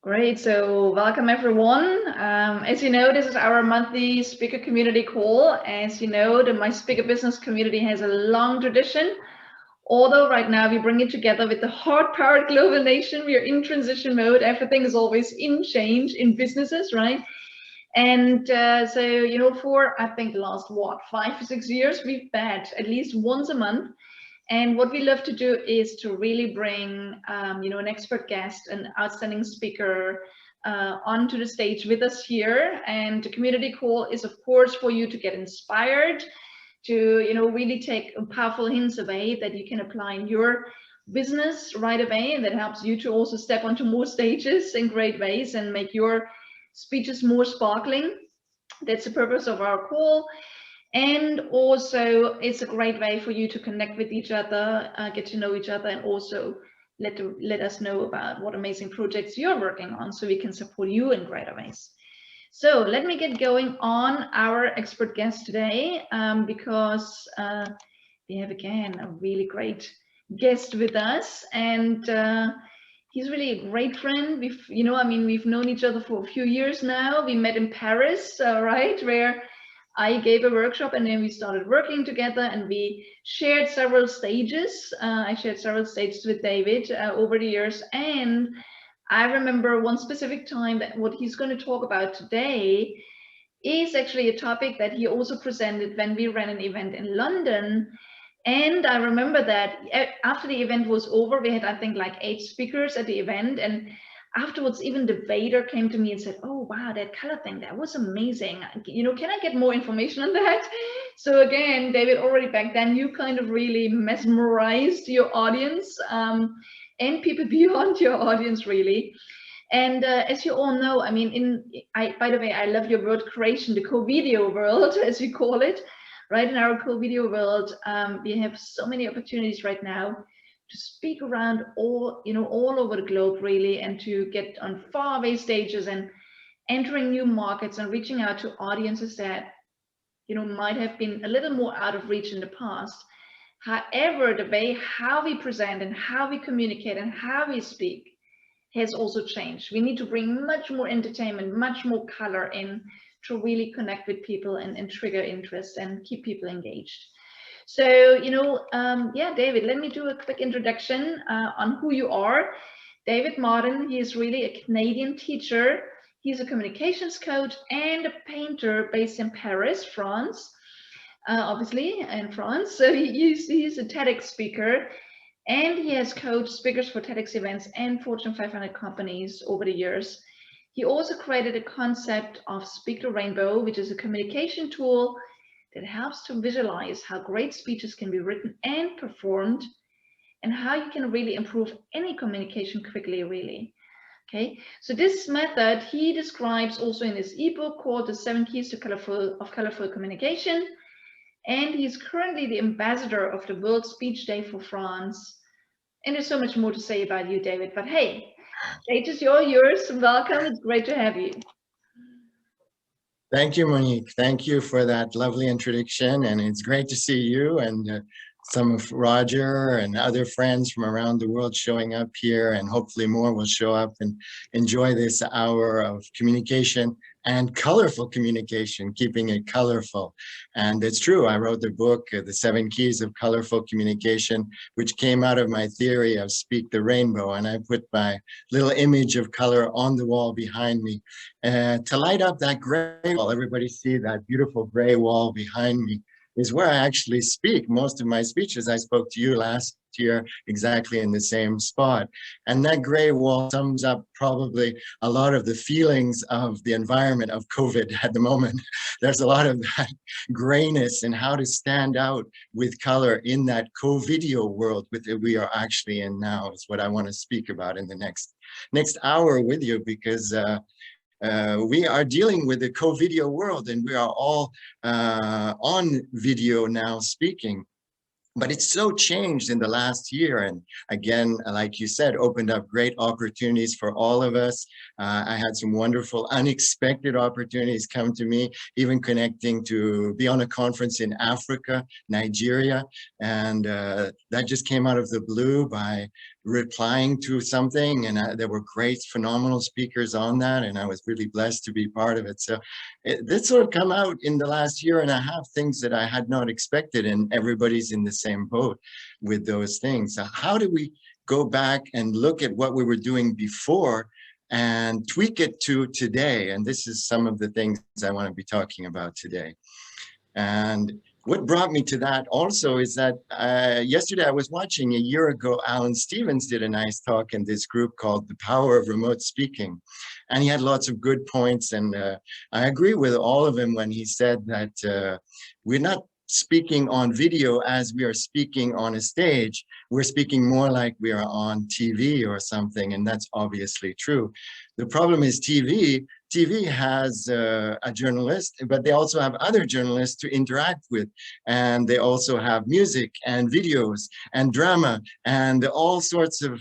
Great. So welcome everyone. As you know, this is our monthly speaker community call. As you know, the My Speaker Business community has a long tradition. Although right now we bring it together with the hard-powered global nation, we are in transition mode. Everything is always in change in businesses, right? And for I think the last 5 or 6 years, we've met at least once a month. And what we love to do is to really bring, an expert guest, an outstanding speaker onto the stage with us here. And the community call is, of course, for you to get inspired, to, really take powerful hints away that you can apply in your business right away. And that helps you to also step onto more stages in great ways and make your speeches more sparkling. That's the purpose of our call. And also, it's a great way for you to connect with each other, get to know each other, and also let us know about what amazing projects you're working on so we can support you in greater ways. So let me get going on our expert guest today, because we have again a really great guest with us, and he's really a great friend. We've known each other for a few years now. We met in Paris, right, where I gave a workshop, and then we started working together, and we shared several stages. I shared several stages with David over the years, and I remember one specific time that what he's going to talk about today is actually a topic that he also presented when we ran an event in London. And I remember that after the event was over, we had, I think, like 8 speakers at the event, and afterwards, even the waiter came to me and said, "Oh, wow, that color thing, that was amazing. Can I get more information on that?" So again, David, already back then, you kind of really mesmerized your audience, and people beyond your audience, really. And as you all know, by the way, I love your word creation, the COVIDEO world, as we call it, right? In our COVIDEO world, we have so many opportunities right now to speak around all over the globe, really, and to get on faraway stages and entering new markets and reaching out to audiences that might have been a little more out of reach in the past. However, the way how we present and how we communicate and how we speak has also changed. We need to bring much more entertainment, much more color in to really connect with people and trigger interest and keep people engaged. So, David, let me do a quick introduction on who you are. David Martin, he is really a Canadian teacher. He's a communications coach and a painter based in Paris, France, obviously, in France. So he's a TEDx speaker, and he has coached speakers for TEDx events and Fortune 500 companies over the years. He also created a concept of Speak the Rainbow, which is a communication tool that helps to visualize how great speeches can be written and performed, and how you can really improve any communication quickly, really. Okay, so this method he describes also in his ebook called The 7 Keys to Colorful Communication, and he's currently the ambassador of the World Speech Day for France. And there's so much more to say about you, David, but hey, stage is yours. Welcome, it's great to have you. Thank you, Monique. Thank you for that lovely introduction. And it's great to see you and some of Roger and other friends from around the world showing up here, and hopefully more will show up and enjoy this hour of communication and colorful communication, keeping it colorful. And it's true, I wrote the book, The 7 Keys of Colorful Communication, which came out of my theory of Speak the Rainbow. And I put my little image of color on the wall behind me to light up that gray wall. Everybody see that beautiful gray wall behind me is where I actually speak. Most of my speeches, I spoke to you last year exactly in the same spot. And that gray wall sums up probably a lot of the feelings of the environment of COVID at the moment. There's a lot of that grayness and how to stand out with color in that COVIDEO world we are actually in now is what I want to speak about in the next hour with you, because we are dealing with the COVIDEO world, and we are all on video now speaking. But it's so changed in the last year. And again, like you said, opened up great opportunities for all of us. I had some wonderful, unexpected opportunities come to me, even connecting to be on a conference in Africa, Nigeria. And that just came out of the blue by replying to something, and there were great, phenomenal speakers on that, and I was really blessed to be part of it. So this sort of come out in the last year and a half, things that I had not expected, and everybody's in the same boat with those things. So how do we go back and look at what we were doing before and tweak it to today? And this is some of the things I want to be talking about today. And what brought me to that also is that yesterday I was watching, a year ago, Alan Stevens did a nice talk in this group called The Power of Remote Speaking. And he had lots of good points. And I agree with all of him when he said that we're not speaking on video as we are speaking on a stage. We're speaking more like we are on TV or something. And that's obviously true. The problem is TV has a journalist, but they also have other journalists to interact with. And they also have music and videos and drama and all sorts of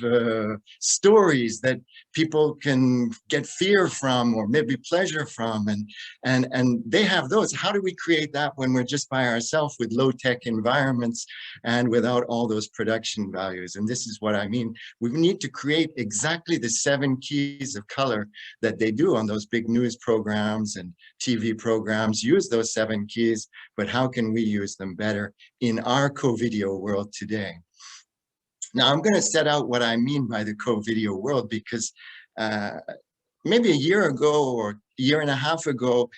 stories that people can get fear from or maybe pleasure from. And they have those. How do we create that when we're just by ourselves with low-tech environments and without all those production values? And this is what I mean. We need to create exactly the 7 keys of color that they do on those big news programs and TV programs. Use those 7 keys, but how can we use them better in our COVIDEO world today? Now, I'm going to set out what I mean by the COVIDEO world, because maybe a year ago or a year and a half ago,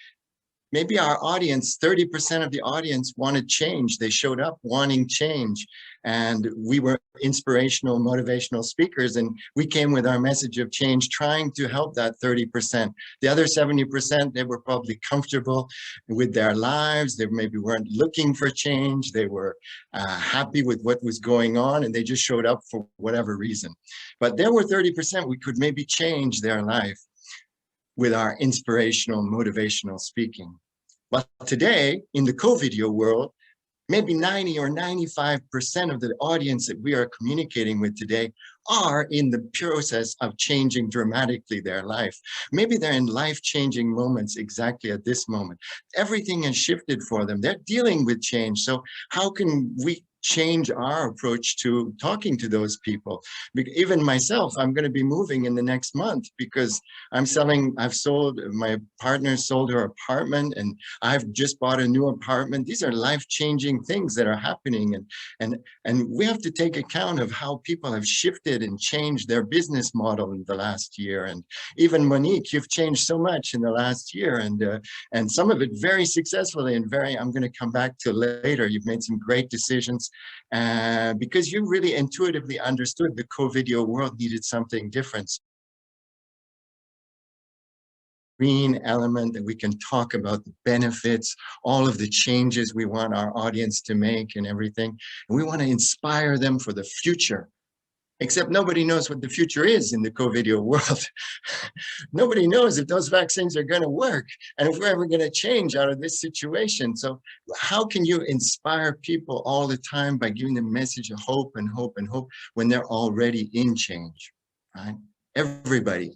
maybe our audience, 30% of the audience wanted change. They showed up wanting change. And we were inspirational, motivational speakers. And we came with our message of change, trying to help that 30%. The other 70%, they were probably comfortable with their lives. They maybe weren't looking for change. They were happy with what was going on, and they just showed up for whatever reason. But there were 30% we could maybe change their life with our inspirational, motivational speaking. But today, in the COVIDEO world, maybe 90 or 95% of the audience that we are communicating with today are in the process of changing dramatically their life. Maybe they're in life-changing moments exactly at this moment. Everything has shifted for them. They're dealing with change. So how can we change our approach to talking to those people? Even myself, I'm going to be moving in the next month because my partner sold her apartment, and I've just bought a new apartment. These are life-changing things that are happening, and we have to take account of how people have shifted and changed their business model in the last year. And even Monique, you've changed so much in the last year, and some of it very successfully, and I'm going to come back to later. You've made some great decisions because you really intuitively understood the COVIDEO world needed something different. Green element that we can talk about the benefits, all of the changes we want our audience to make and everything. And we want to inspire them for the future. Except nobody knows what the future is in the COVIDEO world. Nobody knows if those vaccines are going to work and if we're ever going to change out of this situation. So how can you inspire people all the time by giving them a message of hope and hope and hope when they're already in change, right? Everybody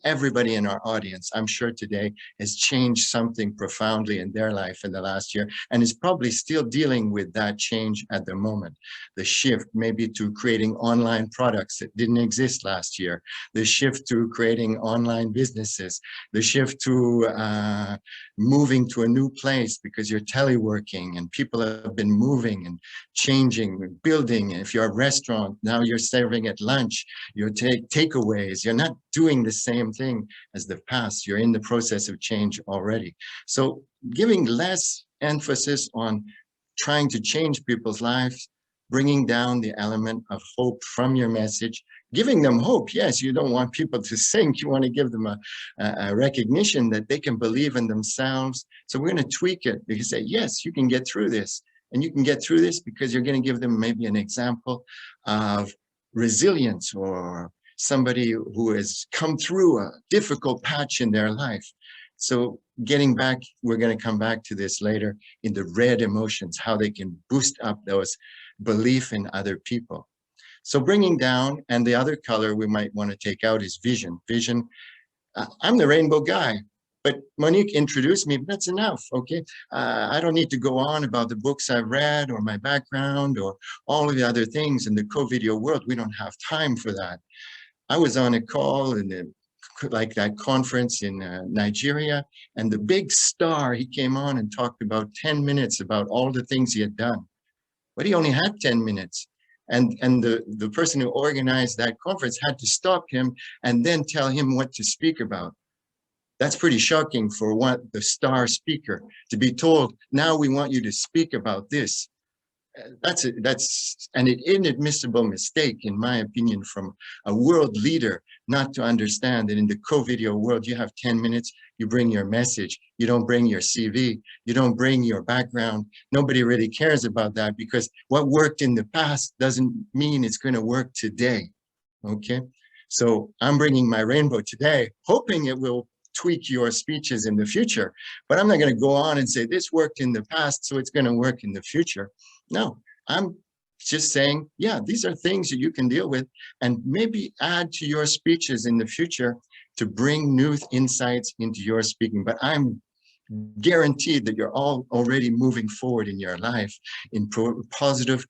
in our audience, I'm sure today, has changed something profoundly in their life in the last year and is probably still dealing with that change at the moment. The shift maybe to creating online products that didn't exist last year, the shift to creating online businesses, the shift to moving to a new place because you're teleworking and people have been moving and changing, building. If you're a restaurant, now you're serving at lunch, you're takeaways, you're not doing the same thing as the past. You're in the process of change already. So giving less emphasis on trying to change people's lives, bringing down the element of hope from your message, giving them hope. Yes, you don't want people to sink. You want to give them a recognition that they can believe in themselves. So we're going to tweak it. You can say, yes, you can get through this. And you can get through this because you're going to give them maybe an example of resilience or somebody who has come through a difficult patch in their life. So getting back, we're going to come back to this later in the red emotions, how they can boost up those belief in other people. So bringing down, and the other color we might want to take out is vision. Vision, I'm the rainbow guy, But Monique introduced me, but that's enough, okay? I don't need to go on about the books I've read or my background or all of the other things in the co-video world. We don't have time for that. I was on a call in the, like that conference in Nigeria, and the big star, he came on and talked about 10 minutes about all the things he had done. But he only had 10 minutes. And the person who organized that conference had to stop him and then tell him what to speak about. That's pretty shocking for the star speaker to be told, now we want you to speak about this. That's an inadmissible mistake, in my opinion, from a world leader, not to understand that in the co-video world, you have 10 minutes, you bring your message, you don't bring your CV, you don't bring your background. Nobody really cares about that, because what worked in the past doesn't mean it's going to work today, okay? So I'm bringing my rainbow today, hoping it will tweak your speeches in the future, but I'm not going to go on and say this worked in the past, so it's going to work in the future. No, I'm just saying, yeah, these are things that you can deal with and maybe add to your speeches in the future to bring new insights into your speaking. But I'm guaranteed that you're all already moving forward in your life in positive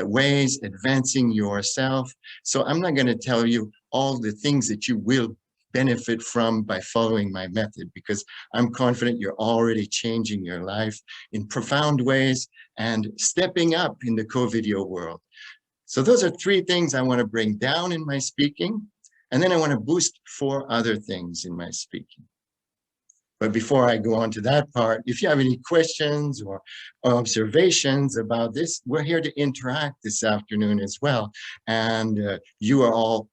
ways, advancing yourself. So I'm not going to tell you all the things that you will benefit from by following my method, because I'm confident you're already changing your life in profound ways and stepping up in the co-video world. So those are 3 things I want to bring down in my speaking, and then I want to boost 4 other things in my speaking. But before I go on to that part, if you have any questions or observations about this, we're here to interact this afternoon as well. And you are all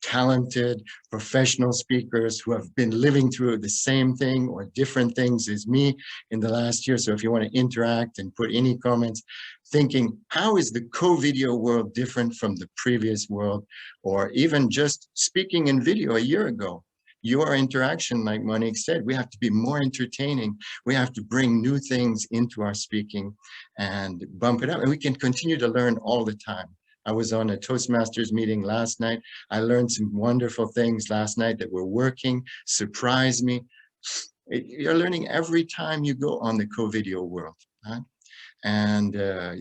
talented professional speakers who have been living through the same thing or different things as me in the last year. So if you want to interact and put any comments, thinking, how is the co-video world different from the previous world, or even just speaking in video a year ago? Your interaction, like Monique said, we have to be more entertaining. We have to bring new things into our speaking and bump it up, and we can continue to learn all the time. I was on a Toastmasters meeting last night. I learned some wonderful things last night that were working, surprised me. You're learning every time you go on the co-video world, huh? And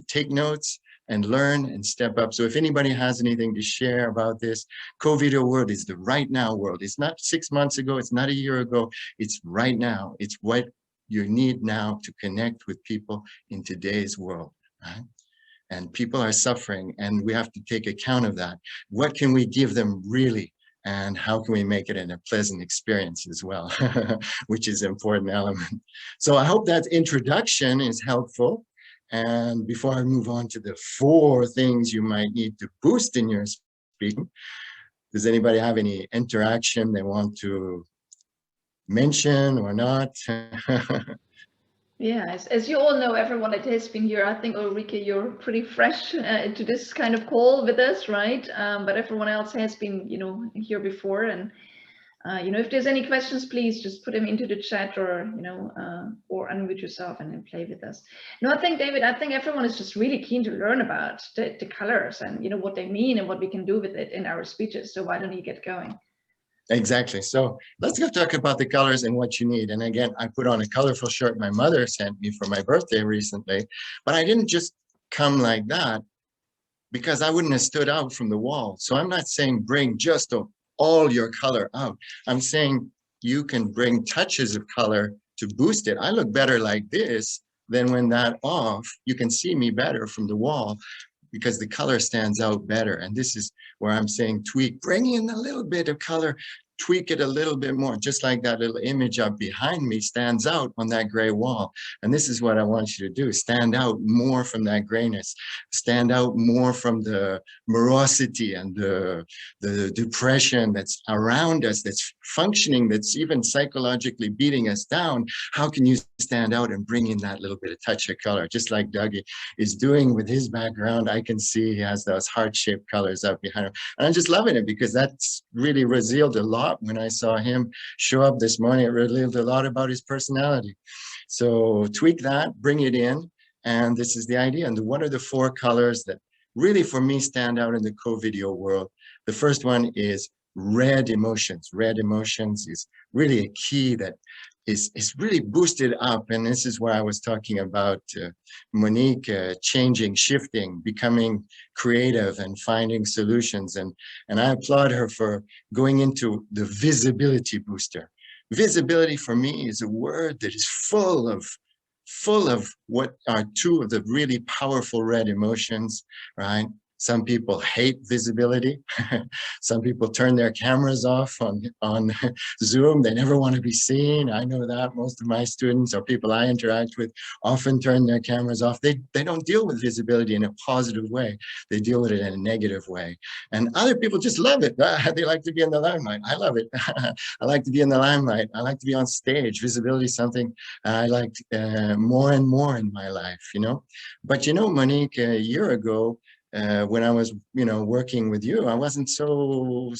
take notes and learn and step up. So if anybody has anything to share about this, co-video world is the right now world. It's not 6 months ago, it's not a year ago, it's right now. It's what you need now to connect with people in today's world, right? And people are suffering, and we have to take account of that. What can we give them really? And how can we make it a pleasant experience as well, which is an important element. So I hope that introduction is helpful. And before I move on to the 4 things you might need to boost in your speaking, does anybody have any interaction they want to mention or not? Yeah, as you all know, everyone that has been here, I think, Ulrike, you're pretty fresh into this kind of call with us, right? But everyone else has been, here before. And, if there's any questions, please just put them into the chat, or, or unmute yourself and then play with us. No, I think, David, everyone is just really keen to learn about the colors and, what they mean and what we can do with it in our speeches. So why don't you get going? Exactly. So let's go talk about the colors and what you need. And again, I put on a colorful shirt my mother sent me for my birthday recently, but I didn't just come like that because I wouldn't have stood out from the wall. So I'm not saying bring just all your color out. I'm saying you can bring touches of color to boost it. I look better like this than when that off. You can see me better from the wall because the color stands out better. And this is where I'm saying tweak, bring in a little bit of color, tweak it a little bit more, just like that little image up behind me stands out on that gray wall. And this is what I want you to do, stand out more from that grayness, stand out more from the morosity and the depression that's around us, that's functioning, that's even psychologically beating us down. How can you stand out and bring in that little bit of touch of color, just like Dougie is doing with his background? I can see he has those heart-shaped colors up behind him. And I'm just loving it because that's really revealed a lot. When I saw him show up this morning, it revealed a lot about his personality. So tweak that, bring it in, and this is the idea. And what are the 4 colors that really, for me, stand out in the co-video world? The first one is red emotions. Red emotions is really a key that is really boosted up. And this is where I was talking about Monique changing, shifting, becoming creative and finding solutions. And I applaud her for going into the visibility booster. Visibility for me is a word that is full of what are two of the really powerful red emotions, right? Some people hate visibility. Some people turn their cameras off on Zoom. They never want to be seen. I know that most of my students or people I interact with often turn their cameras off. They don't deal with visibility in a positive way. They deal with it in a negative way. And other people just love it. They like to be in the limelight. I love it. I like to be in the limelight. I like to be on stage. Visibility is something I like more and more in my life, you know. But, you know, Monique, a year ago, when I was, working with you, I wasn't so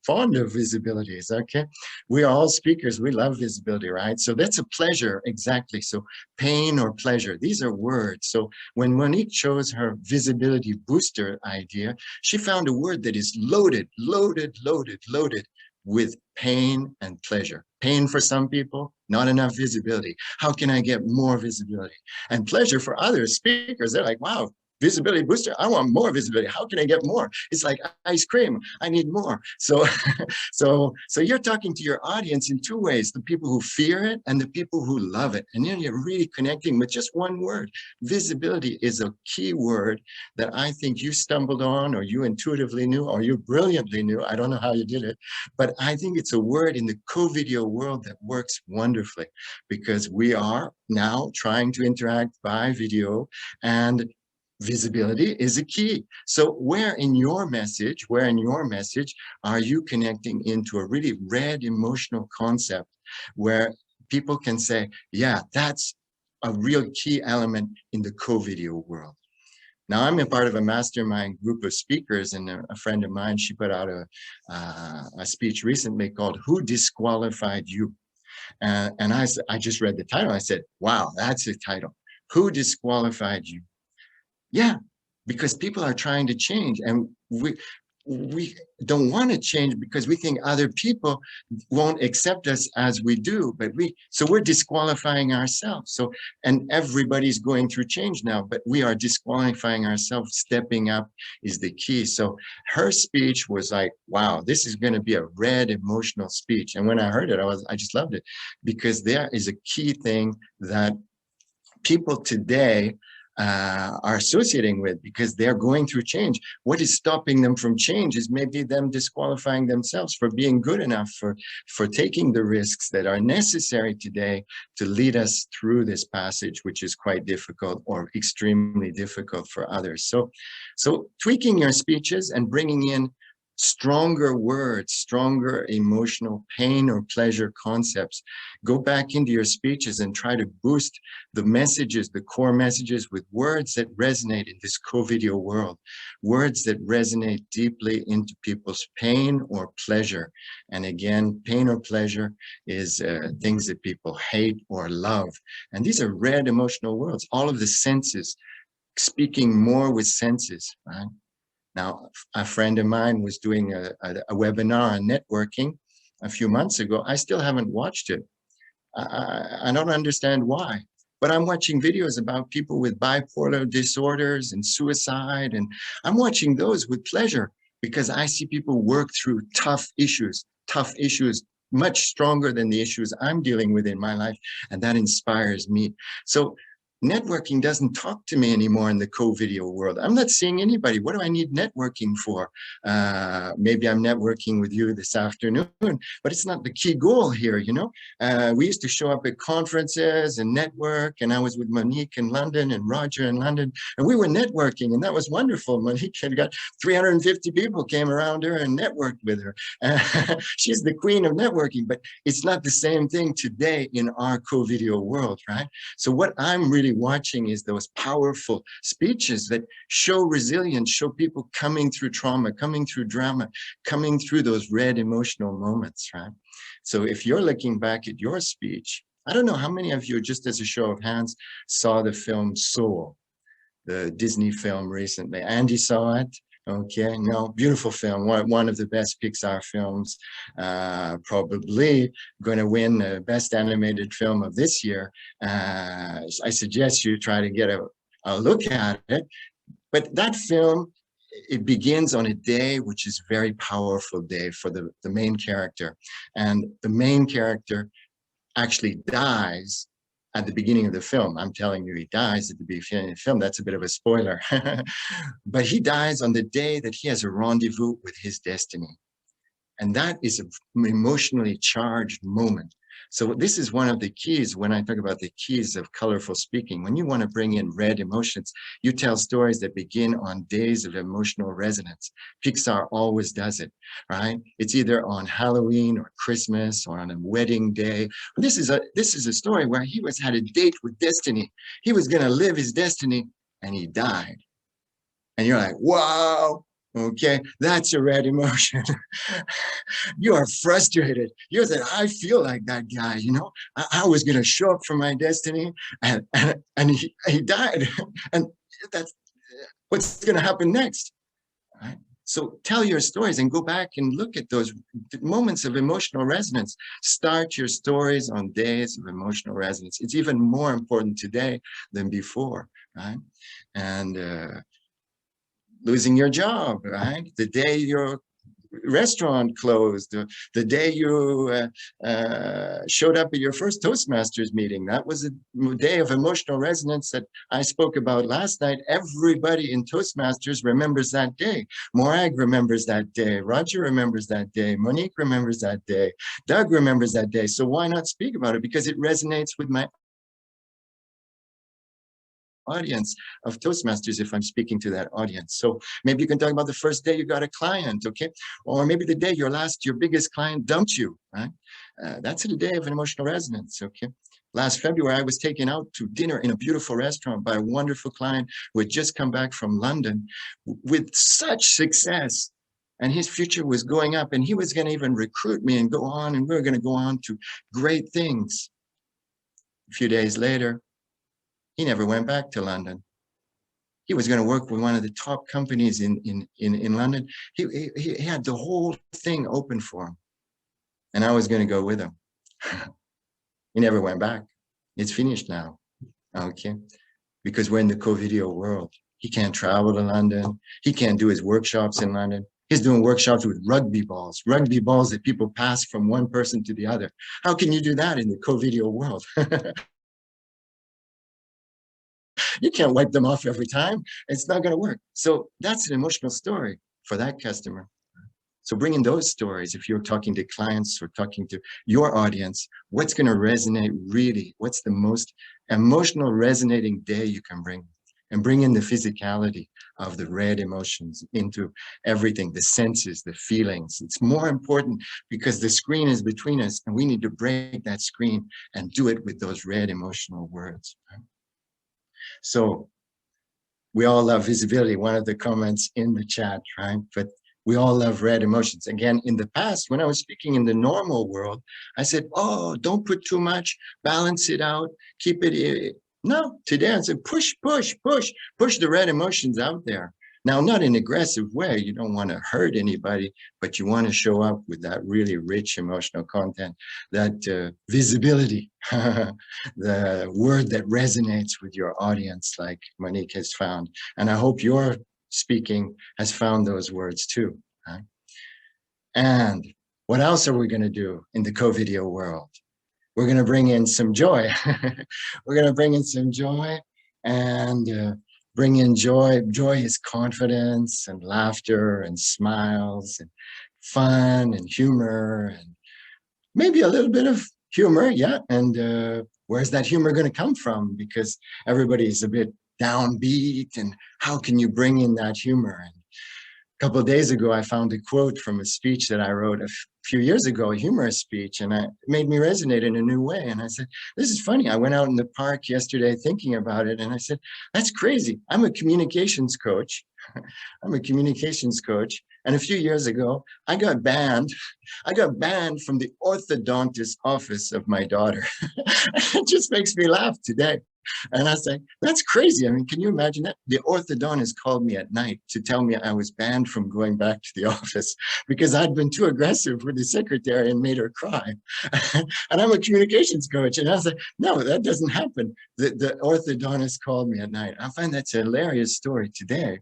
fond of visibilities. Okay, we are all speakers. We love visibility, right? So that's a pleasure, exactly. So pain or pleasure, these are words. So when Monique chose her visibility booster idea, she found a word that is loaded with pain and pleasure. Pain for some people, not enough visibility. How can I get more visibility? And pleasure for other speakers. They're like, wow, visibility booster, I want more visibility. How can I get more? It's like ice cream. I need more. So, so you're talking to your audience in two ways: the people who fear it and the people who love it. And then you're really connecting with just one word. Visibility is a key word that I think you stumbled on, or you intuitively knew, or you brilliantly knew. I don't know how you did it, but I think it's a word in the COVIDEO world that works wonderfully, because we are now trying to interact by video, and visibility is a key. So where in your message are you connecting into a really red emotional concept where people can say, yeah, that's a real key element in the COVIDEO world? Now, I'm a part of a mastermind group of speakers, and a friend of mine, she put out a speech recently called "Who Disqualified You?" And I just read the title. I said, wow, that's a title. Who disqualified you? Yeah, because people are trying to change, and we don't want to change because we think other people won't accept us as we do, but so we're disqualifying ourselves. So, and everybody's going through change now, but we are disqualifying ourselves. Stepping up is the key. So her speech was like, wow, this is going to be a red emotional speech. And when I heard it, I just loved it, because there is a key thing that people today are associating with, because they're going through change. What is stopping them from change is maybe them disqualifying themselves for being good enough, for taking the risks that are necessary today to lead us through this passage, which is quite difficult or extremely difficult for others. So tweaking your speeches and bringing in stronger words, stronger emotional pain or pleasure concepts. Go back into your speeches and try to boost the messages, the core messages, with words that resonate in this COVIDEO world, words that resonate deeply into people's pain or pleasure. And again, pain or pleasure is things that people hate or love. And these are red emotional worlds, all of the senses, speaking more with senses, right? Now, a friend of mine was doing a webinar on networking a few months ago. I still haven't watched it. I don't understand why, but I'm watching videos about people with bipolar disorders and suicide, and I'm watching those with pleasure, because I see people work through tough issues much stronger than the issues I'm dealing with in my life, and that inspires me. So networking doesn't talk to me anymore in the COVIDEO world. I'm not seeing anybody. What do I need networking for? Maybe I'm networking with you this afternoon, but it's not the key goal here, you know? We used to show up at conferences and network, and I was with Monique in London and Roger in London, and we were networking, and that was wonderful. Monique had got 350 people came around her and networked with her. She's the queen of networking, but it's not the same thing today in our COVIDEO world, right? So what I'm really watching is those powerful speeches that show resilience, show people coming through trauma, coming through drama, coming through those red emotional moments, right? So if you're looking back at your speech, I don't know how many of you, just as a show of hands, saw the film Soul, the Disney film recently. Andy saw it. Okay, no, beautiful film. One of the best Pixar films, probably going to win the best animated film of this year. I suggest you try to get a look at it. But that film, it begins on a day which is a very powerful day for the main character. And the main character actually dies at the beginning of the film. I'm telling you, he dies at the beginning of the film. That's a bit of a spoiler. But he dies on the day that he has a rendezvous with his destiny. And that is an emotionally charged moment. So this is one of the keys when I talk about the keys of colorful speaking. When you want to bring in red emotions, you tell stories that begin on days of emotional resonance. Pixar always does it, right? It's either on Halloween or Christmas or on a wedding day. This is a story where he had a date with destiny. He was going to live his destiny and he died. And you're like, wow. Okay, that's a red emotion. You are frustrated. You're saying, I feel like that guy, you know, I was going to show up for my destiny and he died. And that's what's going to happen next. Right? So tell your stories and go back and look at those moments of emotional resonance. Start your stories on days of emotional resonance. It's even more important today than before, right? And losing your job, right? The day your restaurant closed, the day you showed up at your first Toastmasters meeting. That was a day of emotional resonance that I spoke about last night. Everybody in Toastmasters remembers that day. Morag remembers that day. Roger remembers that day. Monique remembers that day. Doug remembers that day. So why not speak about it? Because it resonates with my audience of Toastmasters if I'm speaking to that audience. So maybe you can talk about the first day you got a client, okay? Or maybe the day your biggest client dumped you, right? That's the day of an emotional resonance, okay? Last February, I was taken out to dinner in a beautiful restaurant by a wonderful client who had just come back from London with such success. And his future was going up and he was going to even recruit me and go on, and we were going to go on to great things. A few days later, he never went back to London. He was going to work with one of the top companies in London. He had the whole thing open for him. And I was going to go with him. He never went back. It's finished now. Okay. Because we're in the COVIDEO world. He can't travel to London. He can't do his workshops in London. He's doing workshops with rugby balls that people pass from one person to the other. How can you do that in the COVIDEO world? You can't wipe them off every time. It's not going to work. So that's an emotional story for that customer. So bring in those stories. If you're talking to clients or talking to your audience, what's going to resonate really? What's the most emotional resonating day you can bring? And bring in the physicality of the red emotions into everything, the senses, the feelings. It's more important because the screen is between us and we need to break that screen and do it with those red emotional words. So we all love visibility, one of the comments in the chat, right? But we all love red emotions. Again, in the past, when I was speaking in the normal world, I said, oh, don't put too much, balance it out, keep it. No, today I said, push the red emotions out there. Now, not in an aggressive way. You don't want to hurt anybody, but you want to show up with that really rich emotional content, that visibility, the word that resonates with your audience, like Monique has found. And I hope your speaking has found those words too. Right? And what else are we going to do in the COVIDEO world? We're going to bring in some joy. We're going to bring in some joy and bring in joy. Joy is confidence and laughter and smiles and fun and humor and maybe a little bit of humor. Yeah. And where's that humor going to come from? Because everybody's a bit downbeat, and how can you bring in that humor? And a couple of days ago, I found a quote from a speech that I wrote a few years ago, a humorous speech, and it made me resonate in a new way. And I said, this is funny. I went out in the park yesterday thinking about it, and I said, that's crazy. I'm a communications coach. I'm a communications coach. And a few years ago, I got banned. I got banned from the orthodontist office of my daughter. It just makes me laugh today. And I was like, that's crazy. I mean, can you imagine that? The orthodontist called me at night to tell me I was banned from going back to the office because I'd been too aggressive with the secretary and made her cry. And I'm a communications coach. And I was like, no, that doesn't happen. The orthodontist called me at night. I find that's a hilarious story today.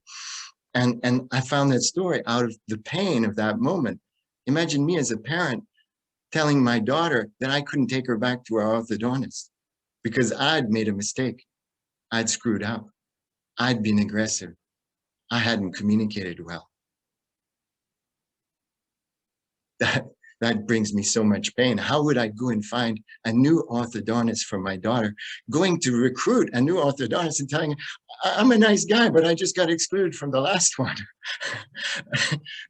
And I found that story out of the pain of that moment. Imagine me as a parent telling my daughter that I couldn't take her back to our orthodontist because I'd made a mistake. I'd screwed up. I'd been aggressive. I hadn't communicated well. That brings me so much pain. How would I go and find a new orthodontist for my daughter, going to recruit a new orthodontist and telling her, I'm a nice guy, but I just got excluded from the last one.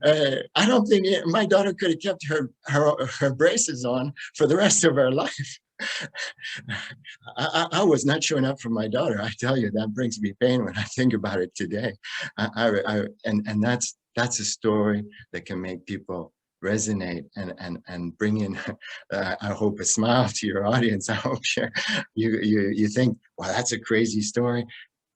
I don't think my daughter could have kept her braces on for the rest of her life. I was not showing up for my daughter. I tell you, that brings me pain when I think about it today. And that's a story that can make people resonate and bring in, I hope, a smile to your audience. I hope you think, wow, that's a crazy story,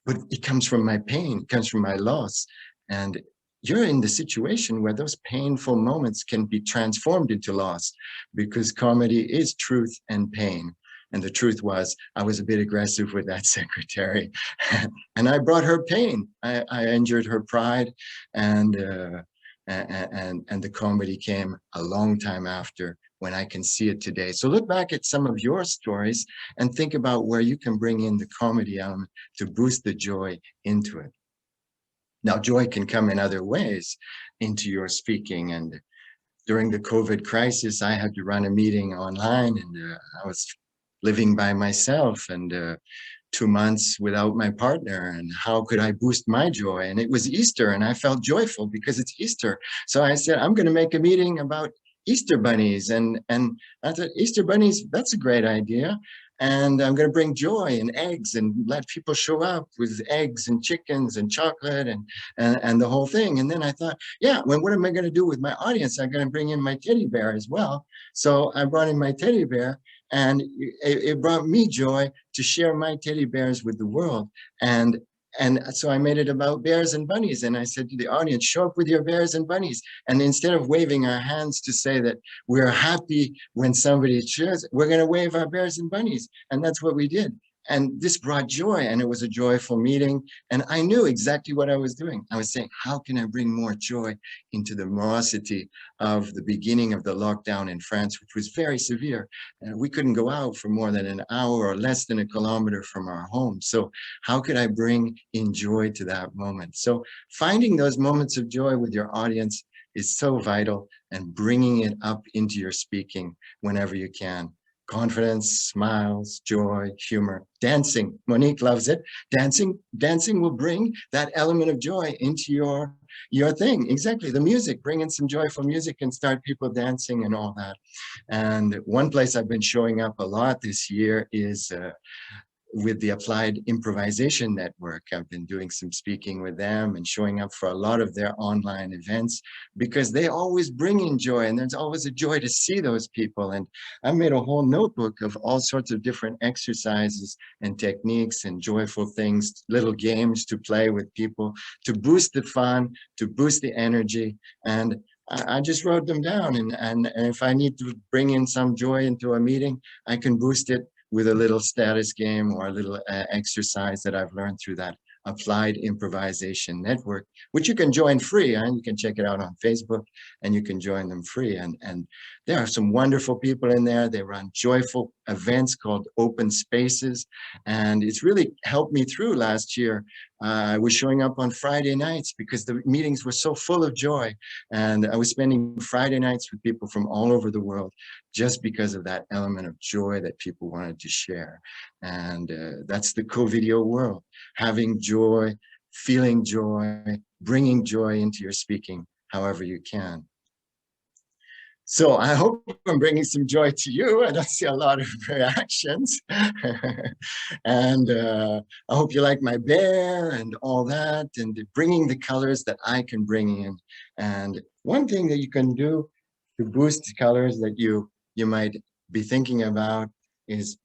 but it comes from my pain, it comes from my loss. And you're in the situation where those painful moments can be transformed into loss, because comedy is truth and pain. And the truth was, I was a bit aggressive with that secretary and I brought her pain. I injured her pride, and the comedy came a long time after, when I can see it today. So look back at some of your stories and think about where you can bring in the comedy element to boost the joy into it. Now, joy can come in other ways into your speaking. And during the COVID crisis, I had to run a meeting online, and I was living by myself, and 2 months without my partner, and how could I boost my joy? And it was Easter, and I felt joyful because it's Easter. So I said, I'm going to make a meeting about Easter bunnies. And I thought, Easter bunnies, that's a great idea. And I'm going to bring joy and eggs and let people show up with eggs and chickens and chocolate and the whole thing. And then I thought, yeah, well, what am I going to do with my audience? I'm going to bring in my teddy bear as well. So I brought in my teddy bear, and it brought me joy to share my teddy bears with the world. And so I made it about bears and bunnies. And I said to the audience, show up with your bears and bunnies. And instead of waving our hands to say that we're happy when somebody cheers, we're going to wave our bears and bunnies. And that's what we did. And this brought joy, and it was a joyful meeting. And I knew exactly what I was doing. I was saying, how can I bring more joy into the morosity of the beginning of the lockdown in France, which was very severe. And we couldn't go out for more than an hour or less than a kilometer from our home. So how could I bring in joy to that moment? So finding those moments of joy with your audience is so vital, and bringing it up into your speaking whenever you can. Confidence, smiles, joy, humor, dancing. Monique loves it. Dancing will bring that element of joy into your thing. Exactly. The music, bring in some joyful music and start people dancing and all that. And one place I've been showing up a lot this year is with the Applied Improvisation Network. I've been doing some speaking with them and showing up for a lot of their online events, because they always bring in joy, and there's always a joy to see those people. And I made a whole notebook of all sorts of different exercises and techniques and joyful things, little games to play with people, to boost the fun, to boost the energy. And I just wrote them down. And if I need to bring in some joy into a meeting, I can boost it with a little status game or a little exercise that I've learned through that Applied Improvisation Network, which you can join free, and you can check it out on Facebook, and you can join them free. And there are some wonderful people in there. They run joyful events called open spaces, and it's really helped me through last year. I was showing up on Friday nights because the meetings were so full of joy, and I was spending Friday nights with people from all over the world, just because of that element of joy that people wanted to share. And that's the COVIDEO world, having joy, feeling joy, bringing joy into your speaking however you can. So I hope I'm bringing some joy to you. I don't see a lot of reactions. And I hope you like my bear and all that, and bringing the colors that I can bring in. And one thing that you can do to boost the colors that you might be thinking about is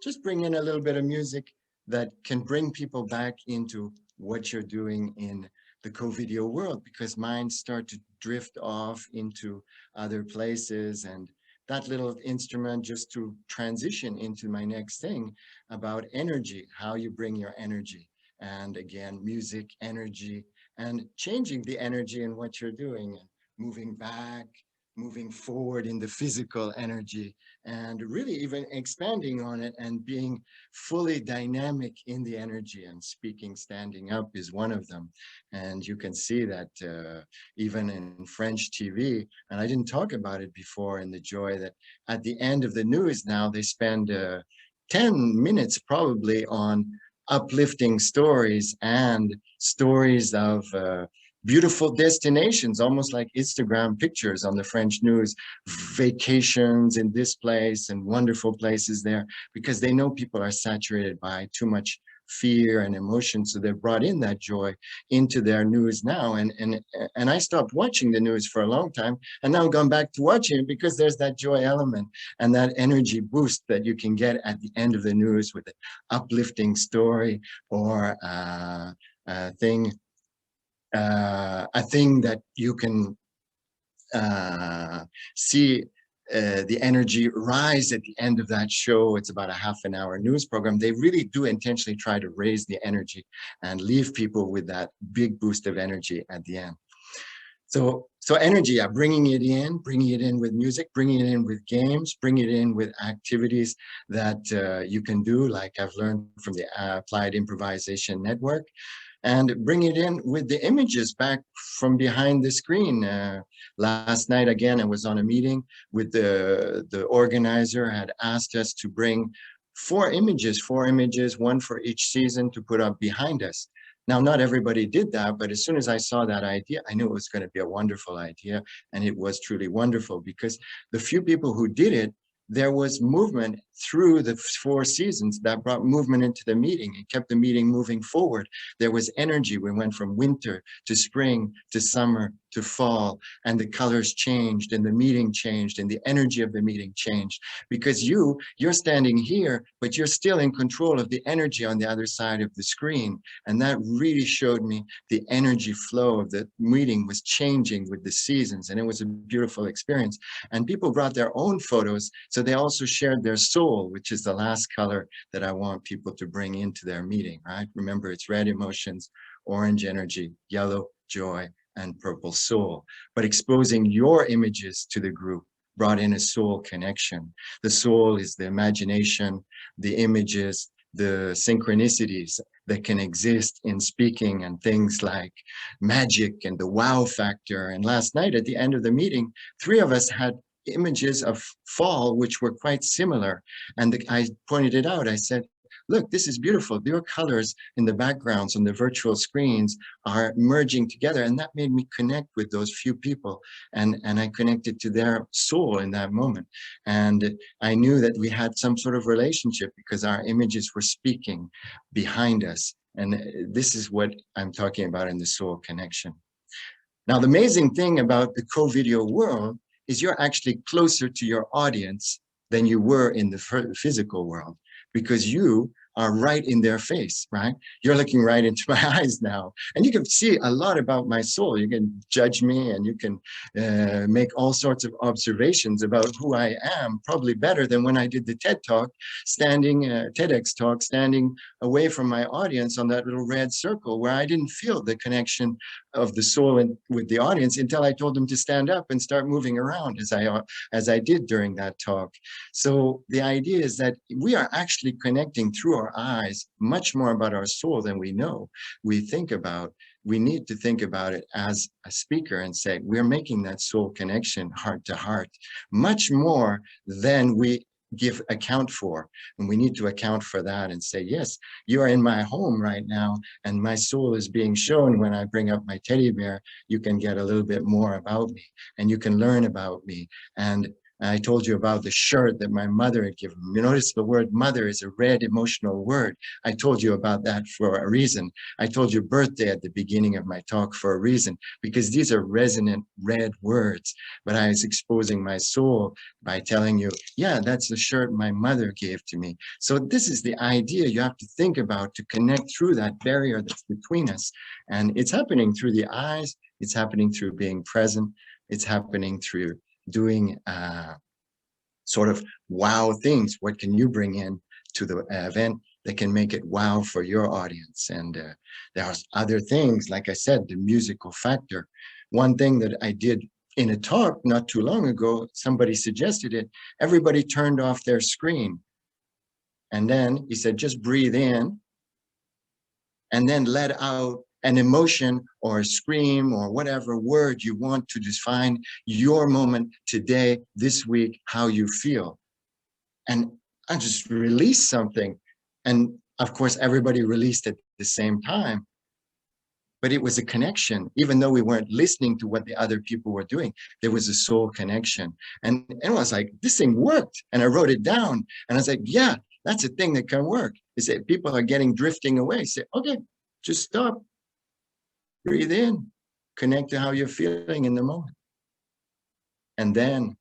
just bring in a little bit of music that can bring people back into what you're doing in the COVIDEO world, because minds start to drift off into other places. And that little instrument, just to transition into my next thing about energy, how you bring your energy. And again, music, energy, and changing the energy in what you're doing, and moving back, moving forward in the physical energy, and really even expanding on it and being fully dynamic in the energy. And speaking standing up is one of them. And you can see that even in French TV, and I didn't talk about it before, in the joy that at the end of the news now, they spend 10 minutes probably on uplifting stories and stories of beautiful destinations, almost like Instagram pictures on the French news, vacations in this place and wonderful places there, because they know people are saturated by too much fear and emotion. So they've brought in that joy into their news now. And I stopped watching the news for a long time, and now I've gone back to watching it because there's that joy element and that energy boost that you can get at the end of the news with an uplifting story, or a thing that you can see the energy rise at the end of that show. It's about a half-an-hour news program. They really do intentionally try to raise the energy and leave people with that big boost of energy at the end. So energy, yeah, bringing it in with music, bringing it in with games, bringing it in with activities that you can do, like I've learned from the Applied Improvisation Network, and bring it in with the images back from behind the screen. Last night, again, I was on a meeting with the organizer, had asked us to bring four images, one for each season, to put up behind us. Now, not everybody did that, but as soon as I saw that idea, I knew it was going to be a wonderful idea. And it was truly wonderful, because the few people who did it, there was movement through the 4 seasons that brought movement into the meeting. It kept the meeting moving forward. There was energy. We went from winter to spring to summer to fall, and the colors changed, and the meeting changed, and the energy of the meeting changed, because you're standing here, but you're still in control of the energy on the other side of the screen. And that really showed me the energy flow of the meeting was changing with the seasons, and it was a beautiful experience. And people brought their own photos, so they also shared their soul, which is the last color that I want people to bring into their meeting, right? Remember, it's red emotions, orange energy, yellow joy, and purple soul. But exposing your images to the group brought in a soul connection. The soul is the imagination, the images, the synchronicities that can exist in speaking, and things like magic and the wow factor. And last night at the end of the meeting, 3 of us had images of fall, which were quite similar. And I pointed it out. I said, look, this is beautiful. Your colors in the backgrounds on the virtual screens are merging together. And that made me connect with those few people. And I connected to their soul in that moment. And I knew that we had some sort of relationship, because our images were speaking behind us. And this is what I'm talking about in the soul connection. Now, the amazing thing about the COVIDEO world is you're actually closer to your audience than you were in the physical world, because you are right in their face, right? You're looking right into my eyes now, and you can see a lot about my soul. You can judge me, and you can make all sorts of observations about who I am, probably better than when I did the TED talk, TEDx talk, standing away from my audience on that little red circle, where I didn't feel the connection of the soul with the audience until I told them to stand up and start moving around, as I did during that talk. So the idea is that we are actually connecting through our eyes much more about our soul than we know. We need to think about it as a speaker and say, we're making that soul connection heart to heart much more than we give account for. And we need to account for that and say, yes, you are in my home right now, and my soul is being shown when I bring up my teddy bear. You can get a little bit more about me, and you can learn about me. And I told you about the shirt that my mother had given me. You notice the word mother is a red emotional word. I told you about that for a reason. I told you birthday at the beginning of my talk for a reason, because these are resonant red words. But I was exposing my soul by telling you, yeah, that's the shirt my mother gave to me. So this is the idea you have to think about to connect through that barrier that's between us. And it's happening through the eyes. It's happening through being present. It's happening through doing sort of wow things. What can you bring in to the event that can make it wow for your audience? And there are other things, like I said, the musical factor. One thing that I did in a talk not too long ago, somebody suggested it, everybody turned off their screen. And then he said, just breathe in and then let out an emotion or a scream or whatever word you want to define your moment today, this week, how you feel. And I just released something. And of course, everybody released at the same time. But it was a connection. Even though we weren't listening to what the other people were doing, there was a soul connection. And I was like, this thing worked. And I wrote it down. And I was like, yeah, that's a thing that can work. Is that people are getting drifting away. Say, okay, just stop. Breathe in, connect to how you're feeling in the moment. And then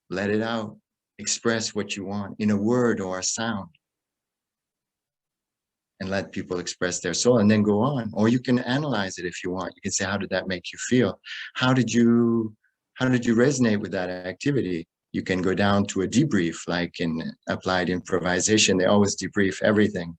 let it out, express what you want in a word or a sound. And let people express their soul and then go on. Or you can analyze it if you want. You can say, how did that make you feel? How did you resonate with that activity? You can go down to a debrief, like in applied improvisation, they always debrief everything.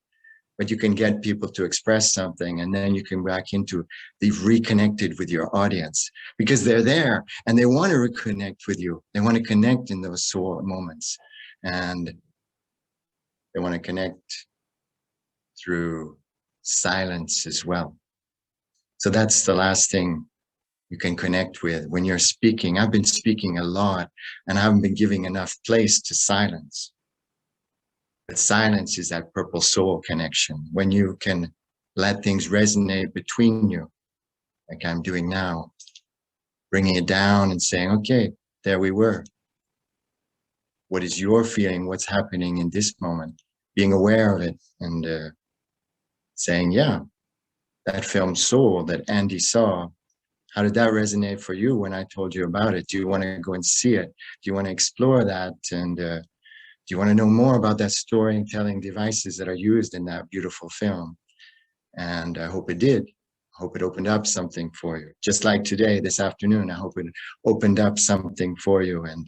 But you can get people to express something, and then you can back into they've reconnected with your audience because they're there and they want to reconnect with you. They want to connect in those soul moments, and they want to connect through silence as well. So that's the last thing you can connect with when you're speaking. I've been speaking a lot and I haven't been giving enough place to silence. But silence is that purple soul connection, when you can let things resonate between you, like I'm doing now, bringing it down and saying, okay, there we were. What is your feeling? What's happening in this moment? Being aware of it and saying, yeah, that film Soul that Andy saw, how did that resonate for you when I told you about it? Do you want to go and see it? Do you want to explore that? And do you want to know more about that storytelling devices that are used in that beautiful film? And I hope it did. I hope it opened up something for you. Just like today, this afternoon, I hope it opened up something for you, and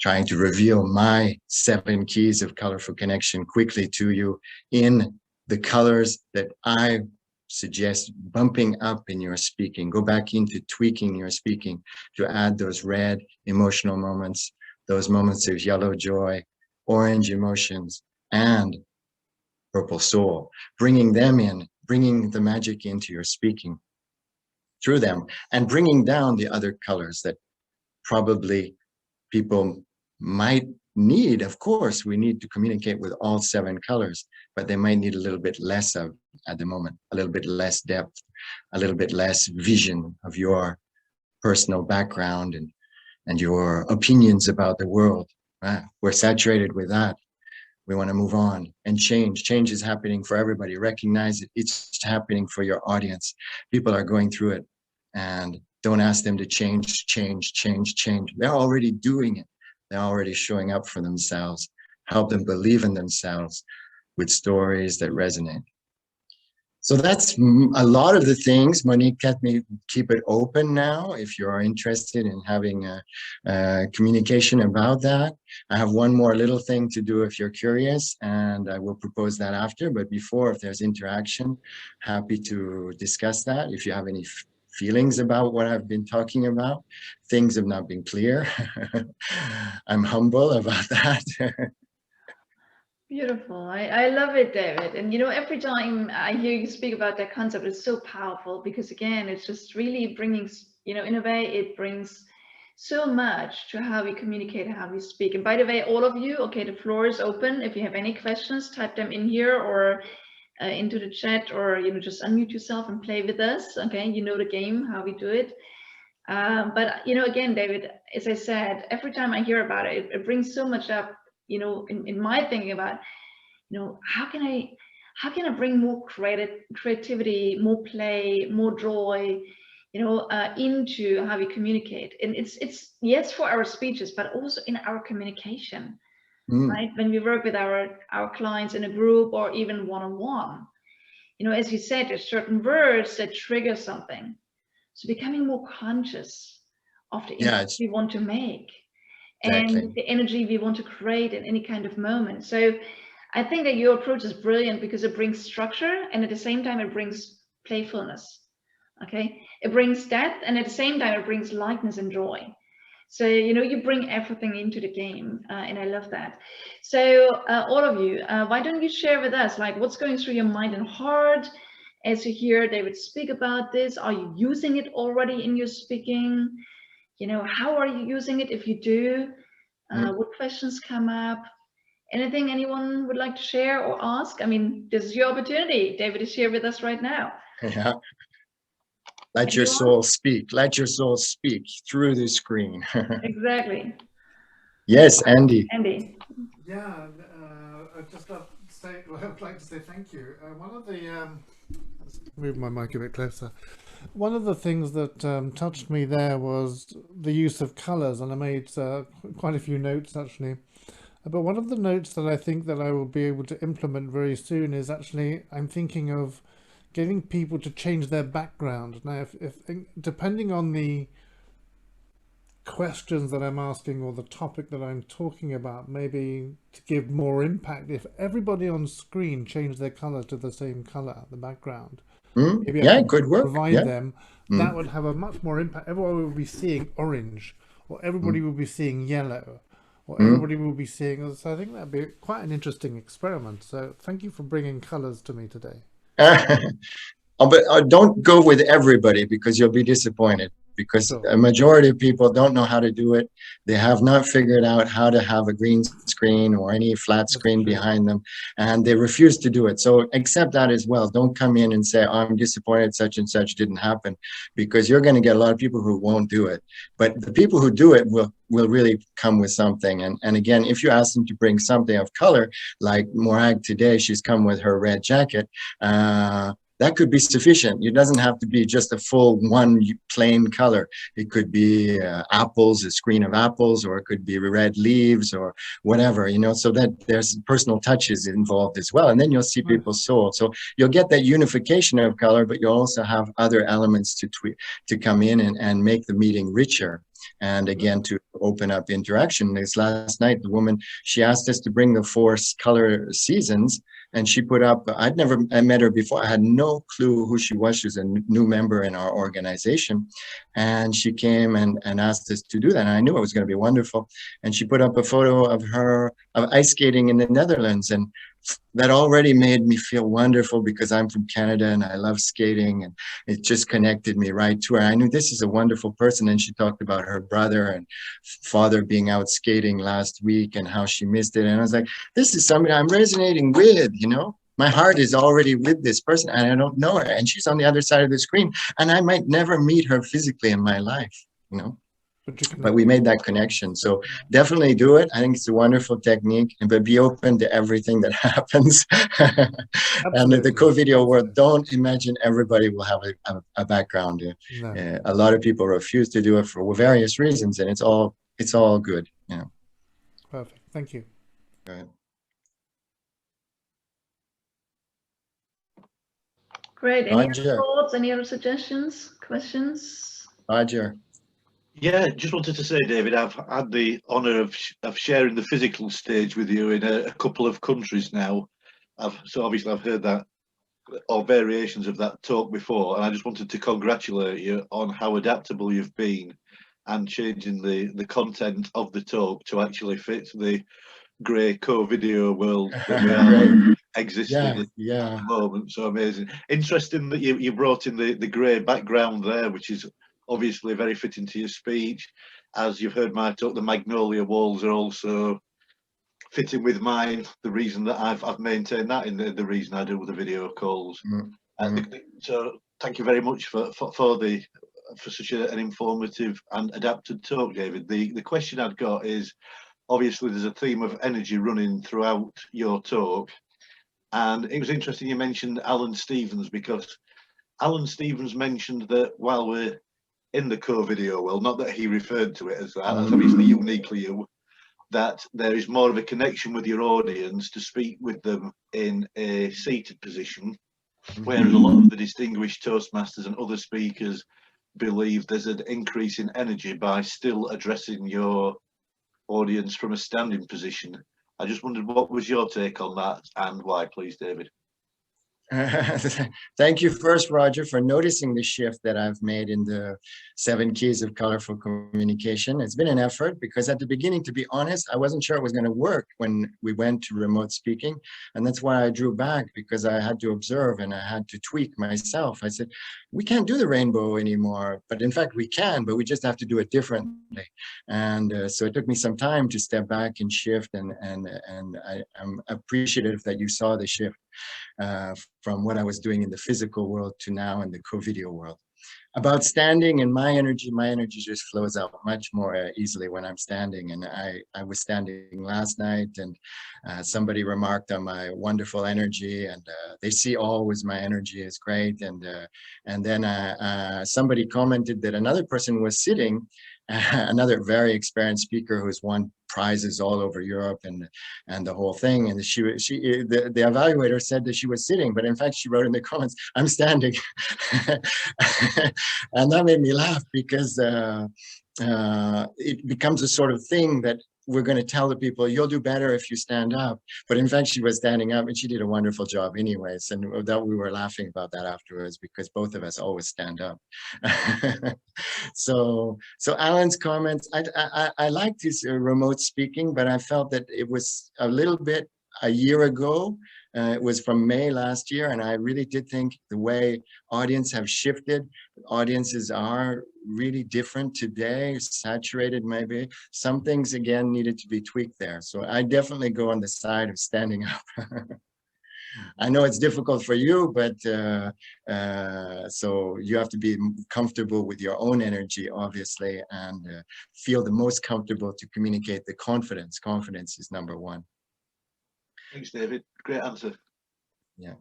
trying to reveal my 7 keys of colorful connection quickly to you in the colors that I suggest bumping up in your speaking. Go back into tweaking your speaking to add those red emotional moments, those moments of yellow joy, orange emotions, and purple soul, bringing them in, bringing the magic into your speaking through them, and bringing down the other colors that probably people might need. Of course, we need to communicate with all 7 colors, but they might need a little bit less of at the moment, a little bit less depth, a little bit less vision of your personal background and your opinions about the world. We're saturated with that. We want to move on and change. Change is happening for everybody. Recognize it. It's happening for your audience. People are going through it, and don't ask them to change. They're already doing it. They're already showing up for themselves. Help them believe in themselves with stories that resonate. So that's a lot of the things. Monique, let me keep it open now if you are interested in having a communication about that. I have one more little thing to do if you're curious, and I will propose that after. But before, if there's interaction, happy to discuss that. If you have any feelings about what I've been talking about, things have not been clear. I'm humble about that. Beautiful. I love it, David. And you know, every time I hear you speak about that concept, it's so powerful because again, it's just really bringing, you know, in a way, it brings so much to how we communicate, how we speak. And by the way, all of you, okay, the floor is open. If you have any questions, type them in here or into the chat, or you know, just unmute yourself and play with us. Okay, you know the game, how we do it. But again, David, as I said, every time I hear about it, it brings so much up, in my thinking about, how can I bring more creativity, more play, more joy, into how we communicate. And it's yes for our speeches, but also in our communication, right? When we work with our clients in a group or even one-on-one, as you said, there's certain words that trigger something. So becoming more conscious of the impact we want to make and the energy we want to create in any kind of moment. So I think that your approach is brilliant because it brings structure and at the same time it brings playfulness. Okay, it brings depth and at the same time it brings lightness and joy. So you bring everything into the game, and I love that. So all of you, why don't you share with us like what's going through your mind and heart as you hear David speak about this? Are you using it already in your speaking? How are you using it if you do? What questions come up? Anything anyone would like to share or ask? I mean, this is your opportunity. David is here with us right now. Yeah. Let your soul speak. Let your soul speak through the screen. Exactly. Yes, Andy. Andy. Yeah, I'd just I'd like to say thank you. One of the let's move my mic a bit closer. One of the things that touched me there was the use of colours, and I made quite a few notes actually. But one of the notes that I think that I will be able to implement very soon is actually I'm thinking of getting people to change their background. Now, if depending on the questions that I'm asking or the topic that I'm talking about, maybe to give more impact, if everybody on screen changed their color to the same color, the background, maybe I could good work. Provide them, that would have a much more impact. Everyone will be seeing orange, or everybody will be seeing yellow, or everybody will be seeing. So I think that'd be quite an interesting experiment. So thank you for bringing colors to me today. But don't go with everybody because you'll be disappointed, because a majority of people don't know how to do it. They have not figured out how to have a green screen or any flat screen behind them, and they refuse to do it. So accept that as well. Don't come in and say, oh, I'm disappointed such and such didn't happen, because you're going to get a lot of people who won't do it. But the people who do it will really come with something. And again, if you ask them to bring something of color, like Morag today, she's come with her red jacket, that could be sufficient. It doesn't have to be just a full one plain color. It could be apples, a screen of apples, or it could be red leaves or whatever, so that there's personal touches involved as well. And then you'll see people's soul. So you'll get that unification of color, but you'll also have other elements to come in and make the meeting richer. And again, to open up interaction. This last night, the woman, she asked us to bring the 4 color seasons, and she put up, I met her before. I had no clue who she was. She was a new member in our organization. And she came and asked us to do that. And I knew it was going to be wonderful. And she put up a photo of her ice skating in the Netherlands. And that already made me feel wonderful, because I'm from Canada and I love skating, and it just connected me right to her. I knew this is a wonderful person. And she talked about her brother and father being out skating last week and how she missed it. And I was like, this is somebody I'm resonating with, my heart is already with this person and I don't know her, and she's on the other side of the screen, and I might never meet her physically in my life, But we made that connection. So definitely do it. I think it's a wonderful technique, but be open to everything that happens. And the COVIDEO world, don't imagine everybody will have a background. No. A lot of people refuse to do it for various reasons, and it's all good. Perfect. Thank you. Go ahead. Great. Any other thoughts? Any other suggestions? Questions? Roger. Yeah, just wanted to say, David, I've had the honour of sharing the physical stage with you in a couple of countries now. So obviously I've heard that, or variations of that talk before, and I just wanted to congratulate you on how adaptable you've been and changing the content of the talk to actually fit the grey COVIDEO world that we are existing in at the moment. So amazing. Interesting that you brought in the grey background there, which is obviously very fitting to your speech. As you've heard my talk, the magnolia walls are also fitting with mine. The reason that I've maintained that in the reason I do the video calls. So thank you very much for the for such an informative and adapted talk, David. The question I've got is, obviously there's a theme of energy running throughout your talk, and it was interesting you mentioned Alan Stevens, because Alan Stevens mentioned that while we're in the COVIDEO world, not that he referred to it as that, that's obviously uniquely you, that there is more of a connection with your audience to speak with them in a seated position, whereas a lot of the distinguished Toastmasters and other speakers believe there's an increase in energy by still addressing your audience from a standing position. I just wondered, what was your take on that and why, please, David? Thank you first, Roger, for noticing the shift that I've made in the 7 keys of colorful communication. It's been an effort because at the beginning, to be honest, I wasn't sure it was going to work when we went to remote speaking. And that's why I drew back, because I had to observe and I had to tweak myself. I said, we can't do the rainbow anymore, but in fact we can, but we just have to do it differently. And so it took me some time to step back and shift, and I'm appreciative that you saw the shift from what I was doing in the physical world to now in the COVIDEO world. About standing and my energy just flows out much more easily when I'm standing. And I was standing last night, and somebody remarked on my wonderful energy, and they see always my energy is great. And then somebody commented that another person was sitting, another very experienced speaker who's won prizes all over Europe and the whole thing. And the evaluator said that she was sitting, but in fact she wrote in the comments, "I'm standing." And that made me laugh, because it becomes a sort of thing that we're going to tell the people, you'll do better if you stand up. But in fact, she was standing up, and she did a wonderful job anyways. And that we were laughing about that afterwards, because both of us always stand up. So Alan's comments, I liked his remote speaking, but I felt that it was a little bit a year ago. It was from May last year, and I really did think the way audience have shifted. Audiences are really different today, saturated maybe. Some things again needed to be tweaked there. So I definitely go on the side of standing up. I know it's difficult for you, but so you have to be comfortable with your own energy, obviously, and feel the most comfortable to communicate the confidence. Confidence is number one. Thanks, David. Great answer. Yeah.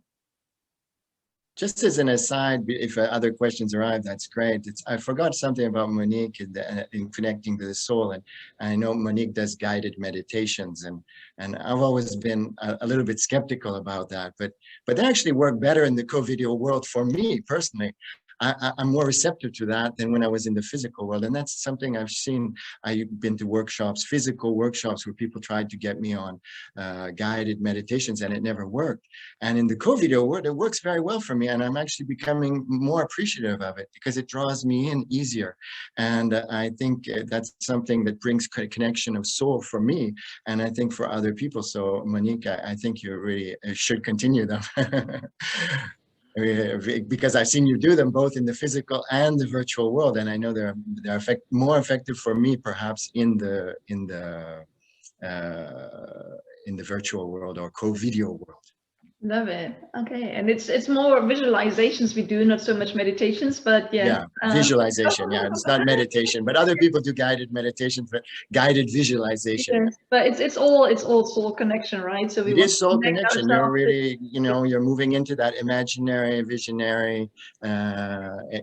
Just as an aside, if other questions arrive, that's great. I forgot something about Monique in connecting to the soul. And I know Monique does guided meditations, and I've always been a little bit skeptical about that, but they actually work better in the COVIDEO world for me personally. I'm more receptive to that than when I was in the physical world. And that's something I've seen. I've been to workshops, physical workshops, where people tried to get me on guided meditations, and it never worked. And in the COVIDEO world, it works very well for me. And I'm actually becoming more appreciative of it, because it draws me in easier. And I think that's something that brings connection of soul for me, and I think for other people. So Monique, I think you really should continue them. Because I've seen you do them both in the physical and the virtual world, and I know they're more effective for me perhaps in the virtual world or COVIDEO world. Love it. Okay, and it's more visualizations we do, not so much meditations, but yeah. Visualization. Yeah, it's not meditation, but other people do guided meditations, but guided visualization. Yes, but it's all soul connection, right? So it is soul connection. You're really, you're moving into that imaginary, visionary,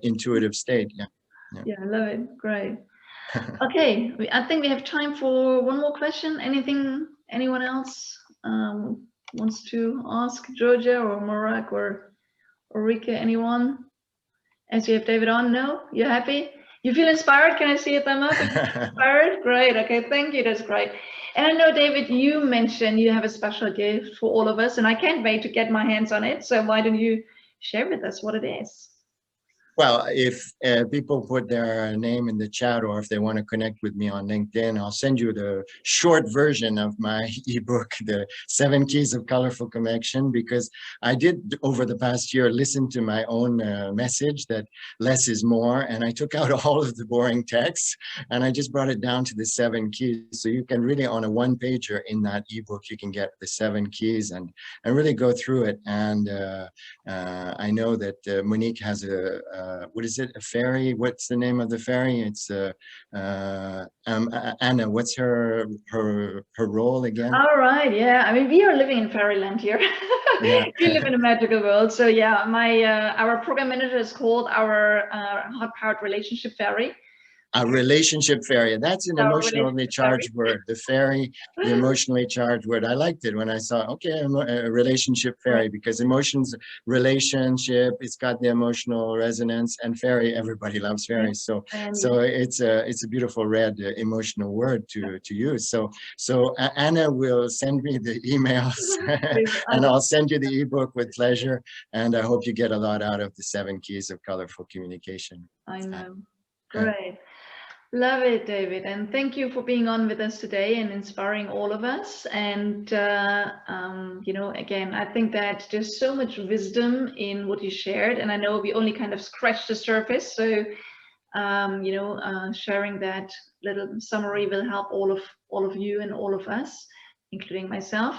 intuitive state. Yeah, I love it. Great. Okay, I think we have time for one more question. Anyone else wants to ask Georgia or Morak or Rika, anyone? As you have David on, no? You're happy? You feel inspired? Can I see a thumb up? Inspired? Great. Okay, thank you. That's great. And I know, David, you mentioned you have a special gift for all of us, and I can't wait to get my hands on it. So why don't you share with us what it is? Well, if people put their name in the chat, or if they want to connect with me on LinkedIn, I'll send you the short version of my ebook, The 7 Keys of Colorful Connection, because I did over the past year listen to my own message that less is more, and I took out all of the boring text and I just brought it down to the 7 keys. So you can really, on a one-pager in that ebook, you can get the 7 keys and really go through it. And I know that Monique has a what is it? A fairy? What's the name of the fairy? It's Anna. What's her role again? All right, yeah. I mean, we are living in fairyland here. Yeah. We live in a magical world. So yeah, my our program manager is called our heart-powered relationship fairy. A relationship fairy. That's an Our emotionally relationship charged word. The fairy, the emotionally charged word. I liked it when I saw, okay, a relationship fairy, because emotions, relationship, it's got the emotional resonance, and fairy, everybody loves fairies. So it's a beautiful red emotional word to use. So Anna will send me the emails and I'll send you the ebook with pleasure. And I hope you get a lot out of the 7 keys of colorful communication. I know. Great. Love it, David. And thank you for being on with us today and inspiring all of us. And, you know, again, I think that there's so much wisdom in what you shared. And I know we only kind of scratched the surface. So, you know, sharing that little summary will help all of you and all of us, including myself.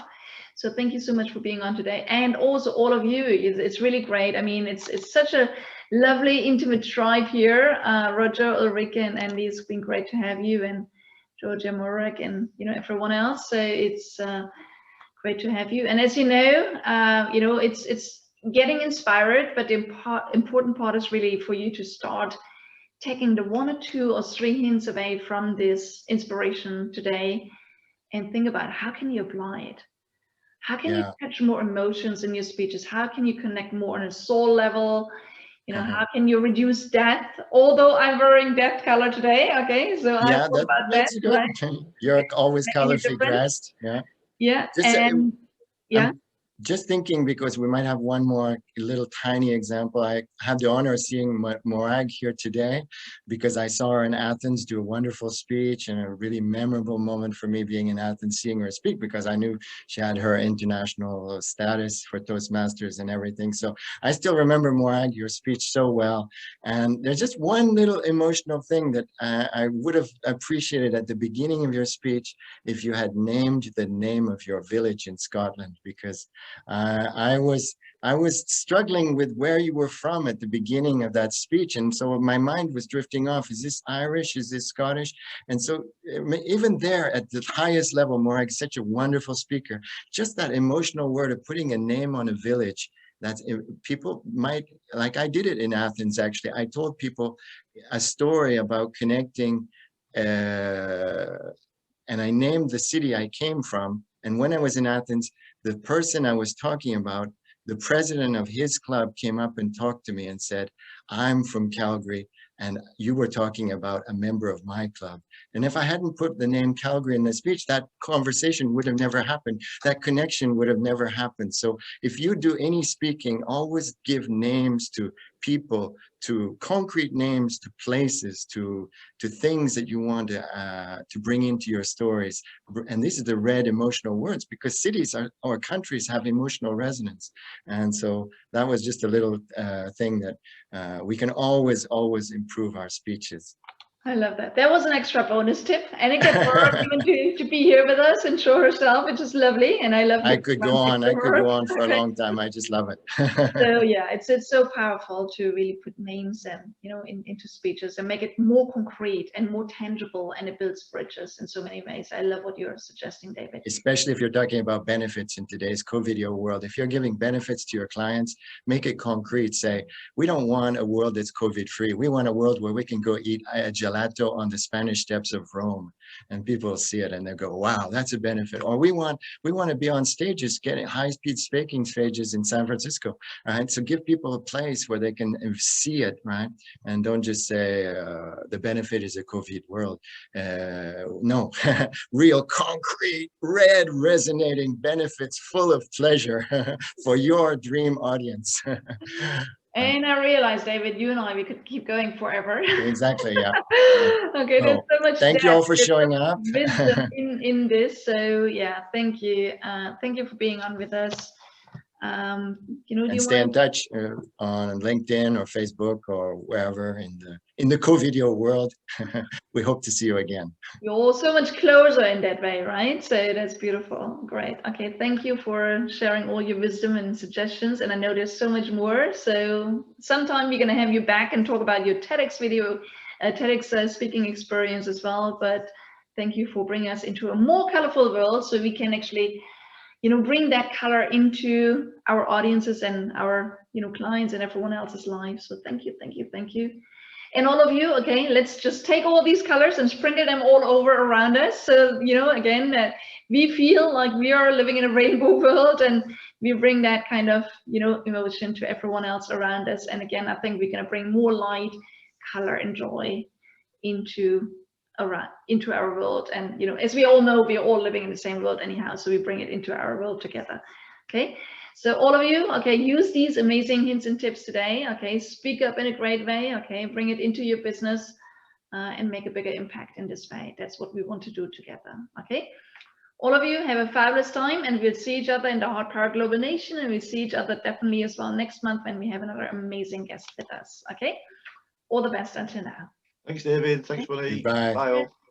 So thank you so much for being on today. And also all of you. It's really great. I mean, it's such a lovely, intimate tribe here. Roger, Ulrike, and Andy, it's been great to have you, and Georgia, Morag, and you know, everyone else. So it's great to have you. And as you know, it's getting inspired, but the important part is really for you to start taking the 1 or 2 or 3 hints away from this inspiration today, and think about how can you apply it. How can you catch more emotions in your speeches? How can you connect more on a soul level? You know, how can you reduce death? Although I'm wearing death color today, okay? So yeah, I thought about that's that, good. right? You're always colorfully dressed. Yeah. Yeah. Just, And yeah. Just thinking, because we might have one more little tiny example. I had the honor of seeing Morag here today, because I saw her in Athens do a wonderful speech, and a really memorable moment for me being in Athens, seeing her speak, because I knew she had her international status for Toastmasters and everything. So I still remember, Morag, your speech so well. And there's just one little emotional thing that I would have appreciated at the beginning of your speech if you had named the name of your village in Scotland, because I was struggling with where you were from at the beginning of that speech, and so my mind was drifting off. Is this Irish? Is this Scottish? And so even there at the highest level, Morag, such a wonderful speaker, just that emotional word of putting a name on a village that people might, like I did it in Athens, actually. I told people a story about connecting, and I named the city I came from. And when I was in Athens, the person I was talking about, the president of his club, came up and talked to me and said, I'm from Calgary, and you were talking about a member of my club. And if I hadn't put the name Calgary in the speech, that conversation would have never happened. That connection would have never happened. So if you do any speaking, always give names to people, to concrete names, to places, to things that you want to bring into your stories. And this is the red emotional words, because cities or countries have emotional resonance. And so that was just a little thing that we can always improve our speeches. I love that. That was an extra bonus tip. Annika even to be here with us and show herself, which is lovely. And I love I could go on for a long time. I just love it. So yeah, it's so powerful to really put names and, you know, into speeches and make it more concrete and more tangible, and it builds bridges in so many ways. I love what you're suggesting, David. Especially if you're talking about benefits in today's COVIDEO world. If you're giving benefits to your clients, make it concrete. Say, we don't want a world that's COVID free. We want a world where we can go eat a gelato on the Spanish steps of Rome, and people will see it and they'll go, wow, that's a benefit. Or we want to be on stages, getting high-speed speaking stages in San Francisco, right? So give people a place where they can see it, right? And don't just say the benefit is a COVID world. No, real concrete, red resonating benefits full of pleasure for your dream audience. And I realized, David, you and I, we could keep going forever. Exactly, yeah. Okay, there's so much. Thank you all for showing up. Wisdom in this. So yeah, thank you. Thank you for being on with us. You know, do And you stay in want touch on LinkedIn or Facebook or wherever in the COVIDEO world. We hope to see you again. you're all so much closer in that way, right? So that's beautiful. Great. Okay, thank you for sharing all your wisdom and suggestions. And I know there's so much more. So sometime we're going to have you back and talk about your TEDx video, TEDx speaking experience as well. But thank you for bringing us into a more colorful world so we can actually, you know, bring that color into our audiences and our, you know, clients and everyone else's lives. So thank you, thank you, thank you. And all of you, okay, let's just take all these colors and sprinkle them all over around us. So, you know, again, we feel like we are living in a rainbow world, and we bring that kind of, you know, emotion to everyone else around us. And again, I think we're going to bring more light, color, and joy into our world. And, you know, as we all know, we are all living in the same world anyhow, so we bring it into our world together. Okay, so all of you, okay, use these amazing hints and tips today. Okay, speak up in a great way. Okay, bring it into your business and make a bigger impact in this way. That's what we want to do together. Okay, all of you have a fabulous time, and we'll see each other in the Heart Power Global Nation, and we'll see each other definitely as well next month when we have another amazing guest with us. Okay, all the best until now. Thanks, David. Thanks, Bonnie. Bye. Bye all.